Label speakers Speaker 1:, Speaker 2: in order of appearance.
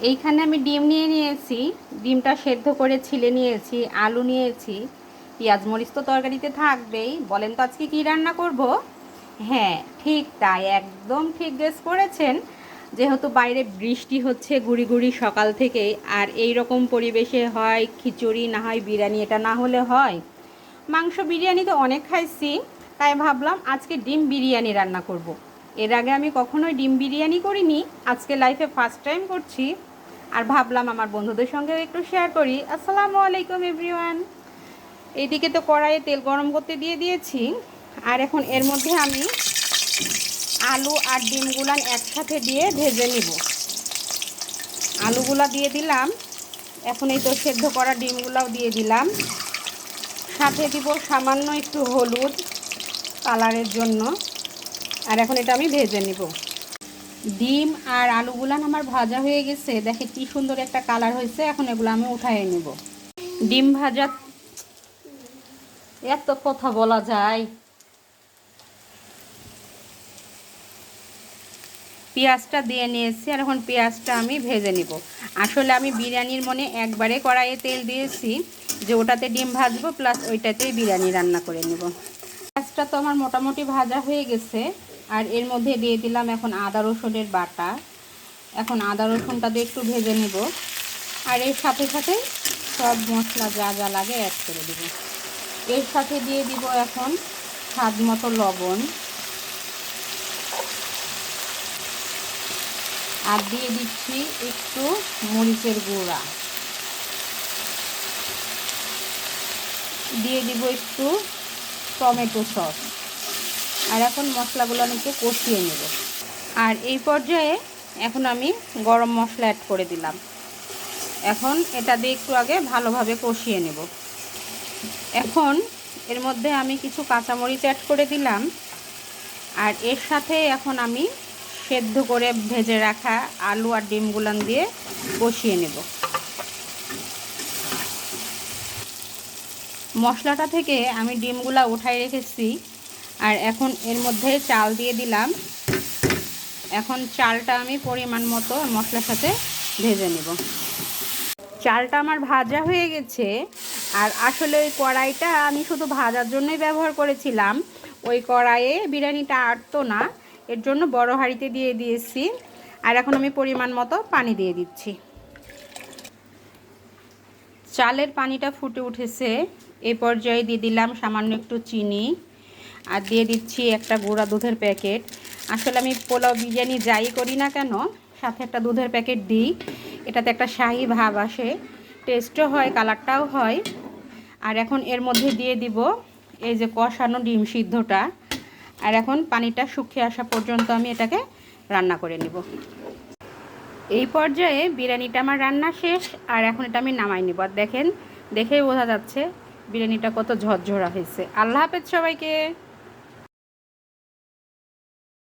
Speaker 1: এইখানে আমি ডিম নিয়ে নিয়েছি, ডিমটা সেদ্ধ করে ছিলে নিয়েছি, আলু নিয়েছি, পেঁয়াজ মরিচ তো তরকারিতে থাকবেই। বলেন তো আজকে কী রান্না করব? হ্যাঁ, ঠিক তাই, একদম ঠিক গেস করেছেন। যেহেতু বাইরে বৃষ্টি হচ্ছে গুড়ি গুড়ি সকাল থেকে, আর এই রকম পরিবেশে হয় খিচুড়ি না হয় বিরিয়ানি, এটা না হলে হয়। মাংস বিরিয়ানি তো অনেক খাইছি, তাই ভাবলাম আজকে ডিম বিরিয়ানি রান্না করব। এর আগে আমি কখনোই ডিম বিরিয়ানি করিনি, আজকে লাইফে ফার্স্ট টাইম করছি। আর ভাবলাম আমার বন্ধুদের সঙ্গেও একটু শেয়ার করি। আসসালামু আলাইকুম এভরিওয়ান। এইদিকে তো কড়াইয়ে তেল গরম করতে দিয়ে দিয়েছি, আর এখন এর মধ্যে আমি আলু আর ডিমগুলান একসাথে দিয়ে ভেজে নিব। আলুগুলা দিয়ে দিলাম, এখন এই তো সেদ্ধ করা ডিমগুলাও দিয়ে দিলাম, সাথে দিব সামান্য একটু হলুদ কালারের জন্য। আর এখন এটা আমি ভেজে নিব। ডিম আর আলুগুলান আমার ভাজা হয়ে গেছে, দেখে কি সুন্দর একটা কালার হয়েছে। এখন এগুলো আমি উঠাই নিব। ডিম ভাজা, এত কথা বলা যায়। পেঁয়াজটা দিয়ে নিয়েছি, আর এখন পেঁয়াজটা আমি ভেজে নিব। আসলে আমি বিরিয়ানির মনে একবারে কড়াইয়ে তেল দিয়েছি যে ওটাতে ডিম ভাজবো, প্লাস ওইটাতেই বিরিয়ানি রান্না করে নেব। পেঁয়াজটা তো আমার মোটামুটি ভাজা হয়ে গেছে, আর এর মধ্যে দিয়ে দিলাম এখন আদা রসুনের বাটা। এখন আদা রসুনটা দিয়ে একটু ভেজে নেব, আর এর সাথে সাথে সব মশলা যা যা লাগে অ্যাড করে দেব। এর সাথে দিয়ে দিব এখন স্বাদ মতো লবণ, আর দিয়ে দিচ্ছি একটু মরিচের গুঁড়া, দিয়ে দিব একটু টমেটো সস। আর এখন মশলাগুলো আমি একটু কষিয়ে নেব। আর এই পর্যায়ে এখন আমি গরম মশলা অ্যাড করে দিলাম। এখন এটা দিয়ে একটু আগে ভালোভাবে কষিয়ে নেব। এখন এর মধ্যে আমি কিছু কাঁচামরিচ অ্যাড করে দিলাম, আর এর সাথে এখন আমি সেদ্ধ করে ভেজে রাখা আলু আর ডিমগুলান দিয়ে কষিয়ে নেব। মশলাটা থেকে আমি ডিমগুলা উঠাই রেখেছি, আর এখন এর মধ্যে চাল দিয়ে দিলাম। এখন চালটা আমি পরিমাণ মতো মশলার সাথে ভেজে নেব। চালটা আমার ভাজা হয়ে গেছে, আর আসলে ওই কড়াইটা আমি শুধু ভাজার জন্যই ব্যবহার করেছিলাম। ওই কড়াইয়ে বিরিয়ানিটা আটতো না, এর জন্য বড় হাঁড়িতে দিয়ে দিয়েছি। আর এখন আমি পরিমাণ মতো পানি দিয়ে দিচ্ছি। চালের পানিটা ফুটে উঠেছে, এই পর্যায়ে দিয়ে দিলাম সামান্য একটু চিনি, আর দিয়ে দিচ্ছি একটা গুঁড়া দুধের প্যাকেট। আসলে আমি পোলাও বিরিয়ানি যাই করি না কেন, সাথে একটা দুধের প্যাকেট দিই। এটাতে একটা শাহি ভাব আসে, টেস্টও হয়, কালারটাও হয়। আর এখন এর মধ্যে দিয়ে দিব এই যে কষানো ডিম সিদ্ধটা। আর এখন পানিটা শুকিয়ে আসা পর্যন্ত আমি এটাকে রান্না করে নিব। এই পর্যায়ে বিরিয়ানিটা আমার রান্না শেষ, আর এখন এটা আমি নামাই নিব। আর দেখেন, দেখেই বোঝা যাচ্ছে বিরিয়ানিটা কত ঝরঝরা হয়েছে। আল্লাহ হাফেজ সবাইকে।